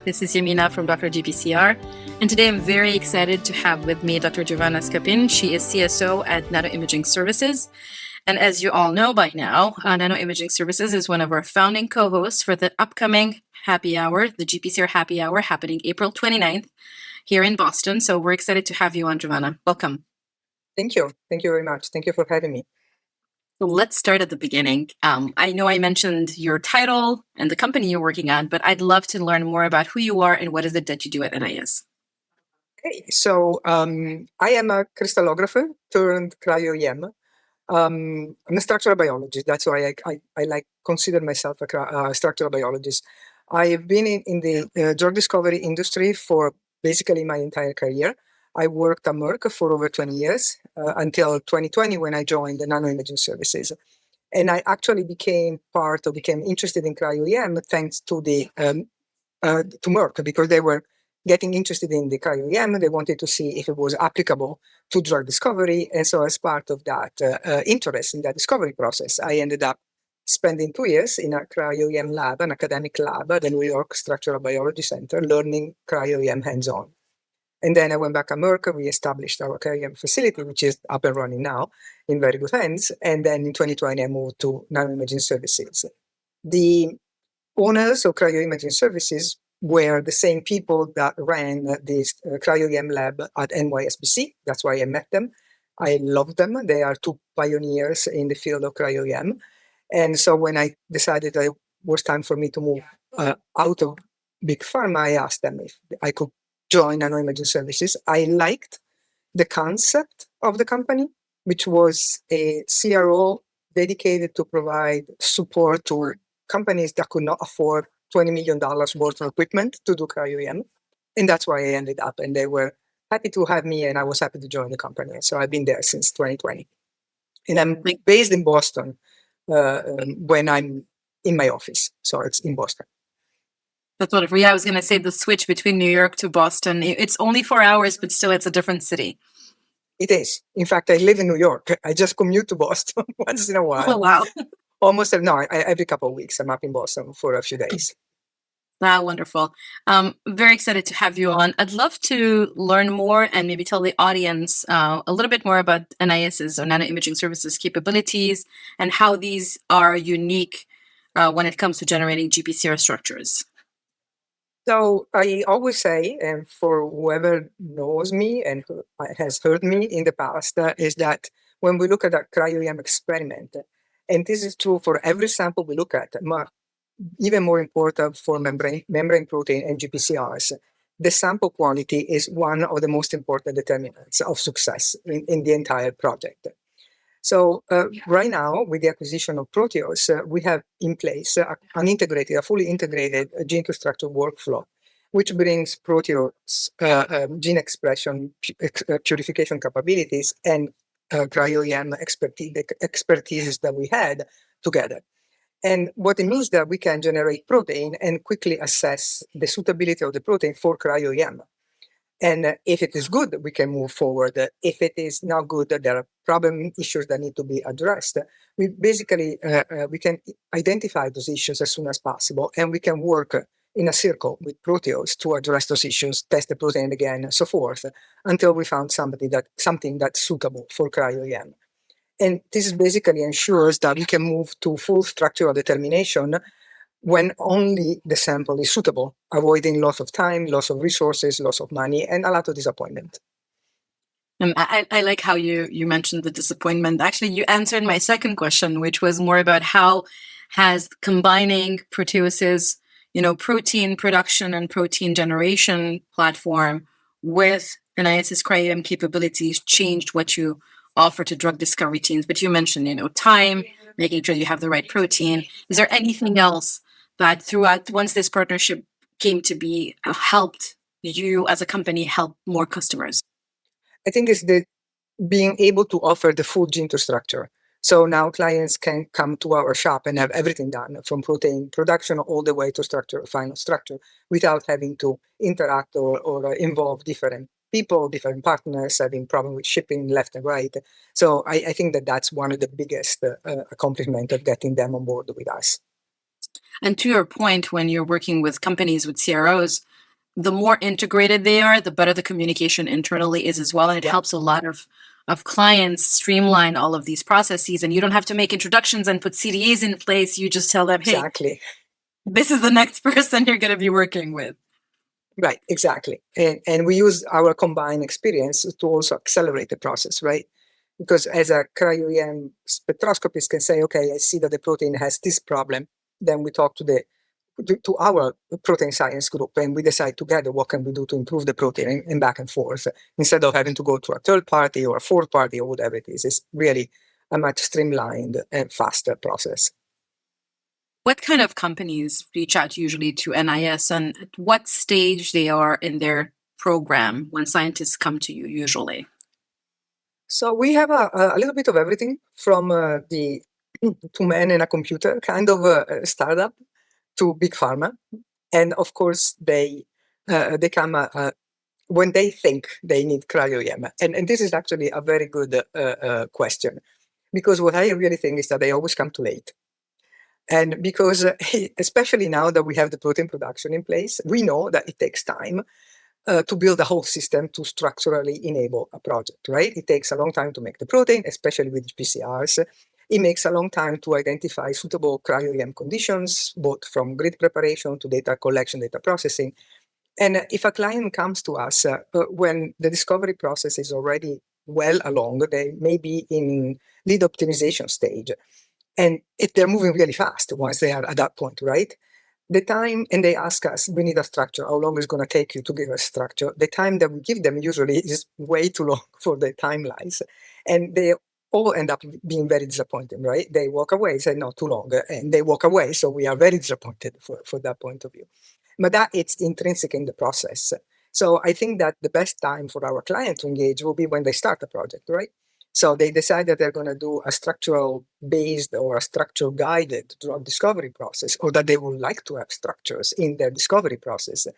This is Yamina from Dr. GPCR, and today I'm very excited to have with me Dr. Giovanna Scapin. She is CSO at Nano Imaging Services. And as you all know by now, Nano Imaging Services is one of our founding co-hosts for the upcoming Happy Hour, the GPCR Happy Hour, happening April 29th here in Boston. So we're excited to have you on, Giovanna. Welcome. Thank you. Thank you very much. Thank you for having me. So let's start at the beginning. I know I mentioned your title and the company you're working on, but I'd love to learn more about who you are and what is it that you do at NIS. Okay, so I am a crystallographer turned cryo-EM. I'm a structural biologist. That's why I like consider myself a structural biologist. I've been in the drug discovery industry for basically my entire career. I worked at Merck for over 20 years until 2020 when I joined the Nano Imaging Services. And I actually became interested in cryo-EM thanks to to Merck, because they were getting interested in the cryo-EM. They wanted to see if it was applicable to drug discovery. And so as part of that interest in that discovery process, I ended up spending 2 years in a cryo-EM lab, an academic lab at the New York Structural Biology Center, learning cryo-EM hands-on. And then I went back to Merck. We established our cryo-EM facility, which is up and running now in very good hands. And then in 2020, I moved to Nano Imaging Services. The owners of Cryo-Imaging Services were the same people that ran this cryo-EM lab at NYSBC. That's why I met them. I love them. They are two pioneers in the field of cryo-EM. And so when I decided it was time for me to move out of big pharma, I asked them if I could join Nano Imaging Services. I liked the concept of the company, which was a CRO dedicated to provide support to companies that could not afford $20 million worth of equipment to do cryo-EM. And that's why I ended up. And they were happy to have me, and I was happy to join the company. So I've been there since 2020. And I'm based in Boston when I'm in my office. So it's in Boston. That's wonderful. Yeah, I was going to say the switch between New York to Boston. It's only 4 hours, but still it's a different city. It is. In fact, I live in New York. I just commute to Boston once in a while. Oh, wow. Every couple of weeks I'm up in Boston for a few days. Ah, wonderful. Very excited to have you on. I'd love to learn more and maybe tell the audience a little bit more about NIS's or Nano Imaging Services capabilities and how these are unique when it comes to generating GPCR structures. So I always say, and for whoever knows me and who has heard me in the past, is that when we look at a cryo-EM experiment, and this is true for every sample we look at, even more important for membrane protein and GPCRs, the sample quality is one of the most important determinants of success in the entire project. So right now, with the acquisition of Proteos, we have in place a fully integrated gene-to-structure workflow, which brings Proteos gene expression purification capabilities and cryo-EM expertise that we had together. And what it means that we can generate protein and quickly assess the suitability of the protein for cryo-EM. And if it is good, we can move forward. If it is not good, there are problem issues that need to be addressed. We basically, we can identify those issues as soon as possible, and we can work in a circle with Proteos to address those issues, test the protein again, and so forth, until we found something that's suitable for cryo-EM. And this basically ensures that we can move to full structural determination when only the sample is suitable, avoiding loss of time, loss of resources, loss of money, and a lot of disappointment. I like how you mentioned the disappointment. Actually, you answered my second question, which was more about how has combining Proteos's, protein production and protein generation platform with NIS's cryo-EM capabilities changed what you offer to drug discovery teams. But you mentioned, time, making sure you have the right protein. Is there anything else that once this partnership came to be, helped you as a company help more customers? I think it's the being able to offer the full gene to structure. So now clients can come to our shop and have everything done from protein production all the way to final structure, without having to interact or involve different people, different partners, having problem with shipping left and right. So I think that's one of the biggest accomplishment of getting them on board with us. And to your point, when you're working with companies, with CROs, the more integrated they are, the better the communication internally is as well. And it helps a lot of clients streamline all of these processes. And you don't have to make introductions and put CDAs in place. You just tell them, hey, exactly. This is the next person you're going to be working with. Right, exactly. And we use our combined experience to also accelerate the process, right? Because as a cryo-EM spectroscopist can say, okay, I see that the protein has this problem. Then we talk to our protein science group, and we decide together what can we do to improve the protein, and back and forth, instead of having to go to a third party or a fourth party or whatever it is. It's really a much streamlined and faster process. What kind of companies reach out usually to NIS, and at what stage they are in their program when scientists come to you usually? So we have a little bit of everything from the two men and a computer kind of startup to big pharma. And of course, they come when they think they need cryo-EM. And this is actually a very good question, because what I really think is that they always come too late. And because, especially now that we have the protein production in place, we know that it takes time to build a whole system to structurally enable a project, right? It takes a long time to make the protein, especially with GPCRs. It makes a long time to identify suitable cryo-EM conditions, both from grid preparation to data collection, data processing. And if a client comes to us when the discovery process is already well along, they may be in lead optimization stage. And if they're moving really fast once they are at that point, right? The time, and they ask us, we need a structure. How long is it going to take you to give us structure? The time that we give them usually is way too long for the timelines. And they all end up being very disappointed, right? They walk away, say, no, too long. And they walk away. So we are very disappointed for that point of view. But that it's intrinsic in the process. So I think that the best time for our client to engage will be when they start the project, right? So they decide that they're going to do a structural based or a structure guided drug discovery process, or that they would like to have structures in their discovery process.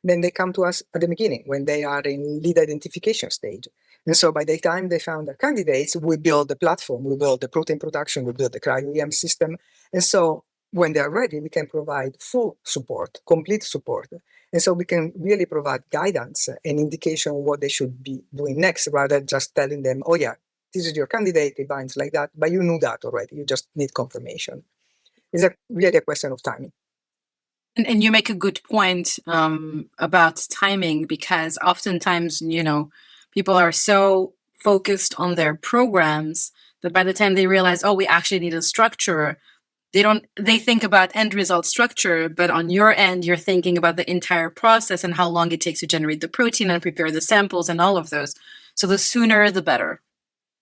Then they come to us at the beginning when they are in lead identification stage. And so by the time they found their candidates, we build the platform, we build the protein production, we build the cryo-EM system. And so when they're ready, we can provide full support, complete support. And so we can really provide guidance and indication of what they should be doing next, rather than just telling them, oh yeah, this is your candidate, it binds like that, but you knew that already, you just need confirmation. It's really a question of timing. And you make a good point about timing, because oftentimes, people are so focused on their programs that by the time they realize, oh, we actually need a structure, they think about end result structure, but on your end, you're thinking about the entire process and how long it takes to generate the protein and prepare the samples and all of those. So the sooner, the better.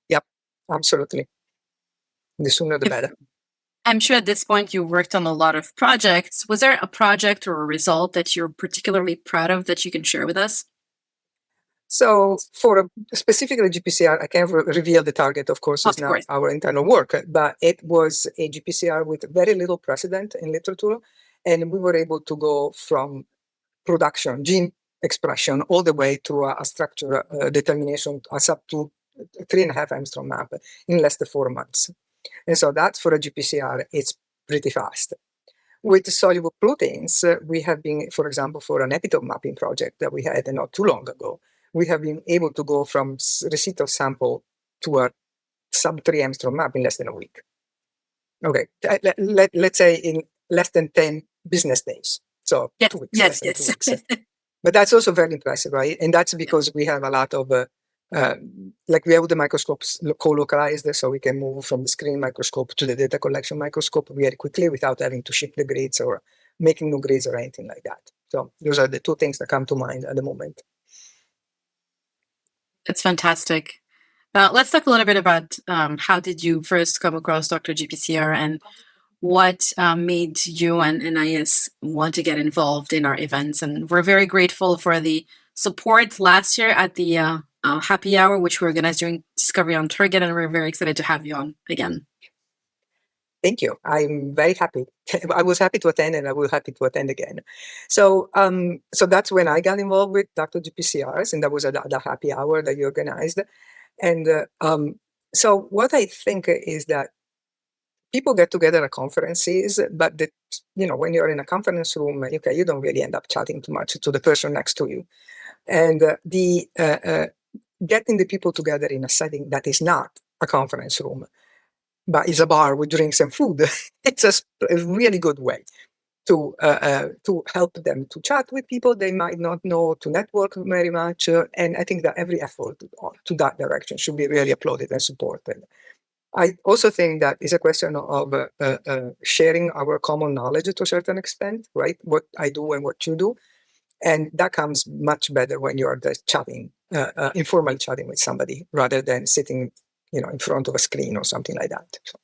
Yep, absolutely. The sooner, the better. I'm sure at this point you worked on a lot of projects. Was there a project or a result that you're particularly proud of that you can share with us? So for specifically GPCR, I can't reveal the target, of course, it's not our internal work, but it was a GPCR with very little precedent in literature. And we were able to go from production, gene expression, all the way to a structure determination, us up to 3.5 angstrom map in less than 4 months. And so that's for a GPCR, it's pretty fast. With soluble proteins, we have been, for example, for an epitope mapping project that we had not too long ago, we have been able to go from receipt of sample to a sub 3 angstrom map in less than a week. Okay, let's say in less than 10 business days. So 2 weeks, less than 2 weeks. But that's also very impressive, right? And that's because we have a lot of, like we have the microscopes co-localized, so we can move from the screen microscope to the data collection microscope very quickly without having to ship the grids or making new grids or anything like that. So those are the two things that come to mind at the moment. That's fantastic. Let's talk a little bit about how did you first come across Dr. GPCR and what made you and NIS want to get involved in our events. And we're very grateful for the support last year at the Happy Hour, which we organized during Discovery on Target, and we're very excited to have you on again. Thank you. I'm very happy. I was happy to attend, and I will happy to attend again. So, so that's when I got involved with Dr. GPCRs, and that was the Happy Hour that you organized. And so, what I think is that people get together at conferences, but when you're in a conference room, okay, you don't really end up chatting too much to the person next to you. And getting the people together in a setting that is not a conference room, but is a bar with drinks and food, it's a really good way to help them to chat with people they might not know, to network very much. And I think that every effort to that direction should be really applauded and supported. I also think that is a question of sharing our common knowledge to a certain extent, right? What I do and what you do. And that comes much better when you're just chatting, informal chatting with somebody rather than sitting, in front of a screen or something like that. So.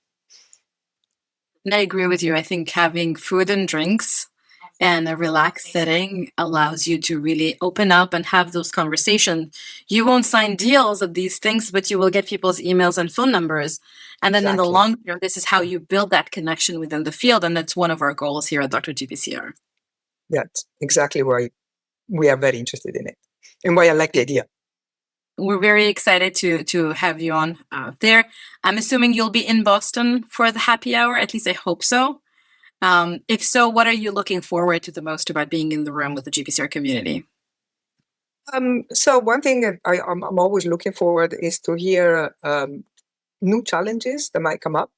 And I agree with you. I think having food and drinks and a relaxed setting allows you to really open up and have those conversations. You won't sign deals of these things, but you will get people's emails and phone numbers. And then in the long term, this is how you build that connection within the field. And that's one of our goals here at Dr. GPCR. That's exactly why we are very interested in it and why I like the idea. We're very excited to have you on there. I'm assuming you'll be in Boston for the happy hour. At least I hope so. If so, what are you looking forward to the most about being in the room with the GPCR community? So one thing that I'm always looking forward is to hear new challenges that might come up.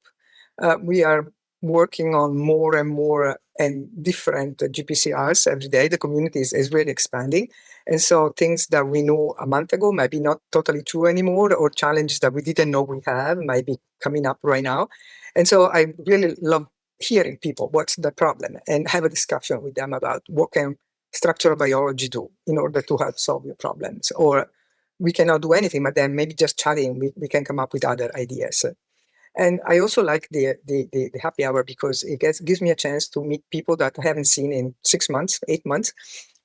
We are working on more and more and different GPCRs every day. The community is really expanding. And so things that we know a month ago might be not totally true anymore, or challenges that we didn't know we have might be coming up right now. And so I really love hearing people, what's the problem, and have a discussion with them about what can structural biology do in order to help solve your problems. Or we cannot do anything, but then maybe just chatting, we can come up with other ideas. And I also like the happy hour because it gives me a chance to meet people that I haven't seen in 6 months, 8 months.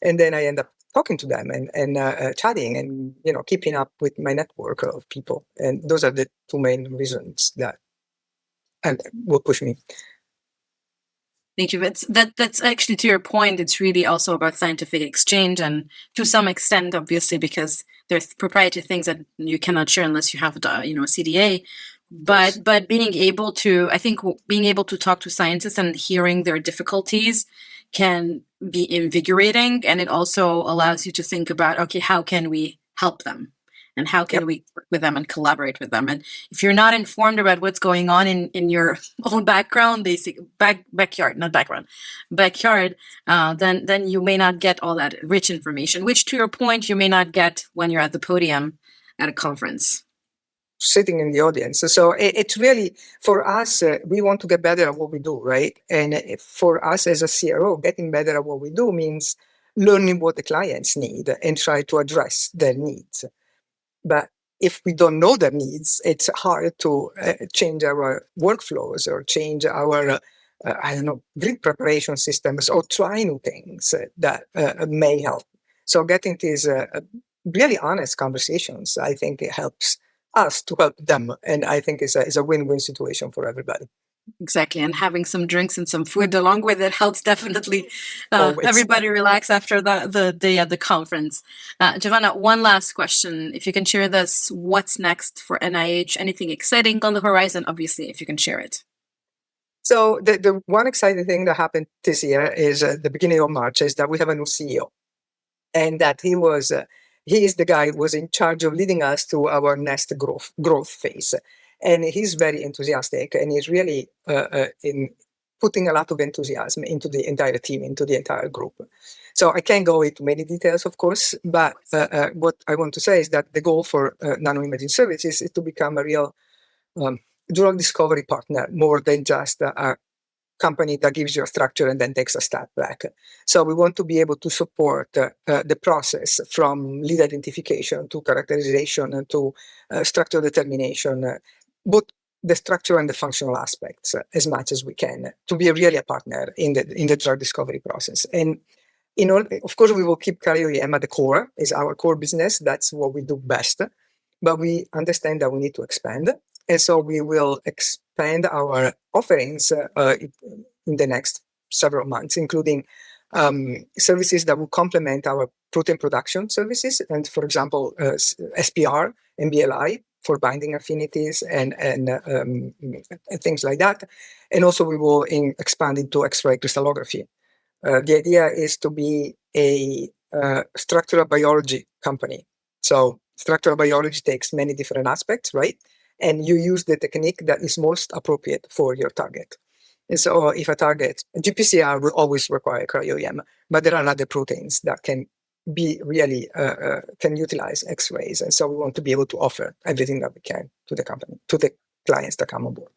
And then I end up talking to them and chatting and, keeping up with my network of people. And those are the two main reasons that will push me. Thank you. That's actually, to your point, it's really also about scientific exchange, and to some extent, obviously, because there's proprietary things that you cannot share unless you have CDA. But being able to talk to scientists and hearing their difficulties can be invigorating, and it also allows you to think about, okay, how can we help them? And how can we work with them and collaborate with them? And if you're not informed about what's going on in your own background, backyard, then you may not get all that rich information, which, to your point, you may not get when you're at the podium at a conference. Sitting in the audience. So it's really, for us, we want to get better at what we do, right? And for us as a CRO, getting better at what we do means learning what the clients need and try to address their needs. But if we don't know their needs, it's hard to change our workflows or change our, grid preparation systems or try new things that may help. So getting these really honest conversations, I think it helps us to help them. And I think it's a win-win situation for everybody. Exactly. And having some drinks and some food along with it helps definitely everybody relax after the day at the conference. Giovanna, one last question. If you can share with us what's next for NIH, anything exciting on the horizon, obviously, if you can share it. So the one exciting thing that happened this year is the beginning of March is that we have a new CEO, and that he is the guy who was in charge of leading us to our next growth phase. And he's very enthusiastic, and he's really in putting a lot of enthusiasm into the entire team, into the entire group. So I can't go into many details, of course, but what I want to say is that the goal for Nano Imaging Services is to become a real drug discovery partner, more than just a company that gives you a structure and then takes a step back. So we want to be able to support the process from lead identification to characterization and to structure determination, both the structure and the functional aspects as much as we can, to be really a partner in the drug discovery process. And of course, we will keep Cryo-EM at the core, is our core business. That's what we do best. But we understand that we need to expand. And so we will expand our offerings in the next several months, including services that will complement our protein production services. And for example, SPR and BLI for binding affinities and things like that. And also we will expand into X-ray crystallography. The idea is to be a structural biology company. So structural biology takes many different aspects, right? And you use the technique that is most appropriate for your target. And so if a target, GPCR will always require cryo-EM, but there are other proteins that can be really, can utilize X-rays. And so we want to be able to offer everything that we can to the company, to the clients that come on board.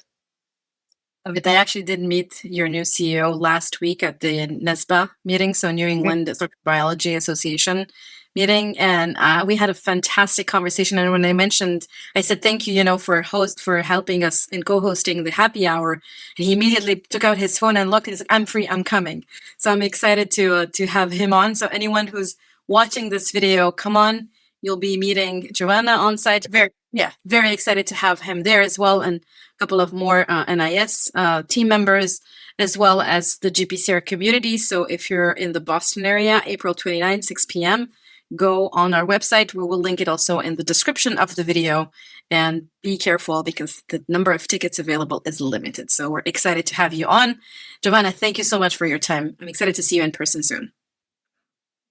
I actually did meet your new CEO last week at the NESBA meeting, so New England Biology Association meeting, and we had a fantastic conversation. And when I mentioned, I said thank you, for helping us in co-hosting the happy hour, and he immediately took out his phone and looked. He's like, "I'm free, I'm coming." So I'm excited to have him on. So anyone who's watching this video, come on. You'll be meeting Giovanna on site. Very excited to have him there as well, and a couple of more NIS team members, as well as the GPCR community. So if you're in the Boston area, April 29, 6 p.m., go on our website. We will link it also in the description of the video. And be careful because the number of tickets available is limited. So we're excited to have you on. Giovanna, thank you so much for your time. I'm excited to see you in person soon.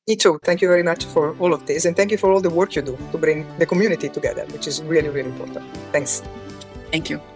Me too. Thank you very much for all of this. And thank you for all the work you do to bring the community together, which is really, really important. Thanks. Thank you.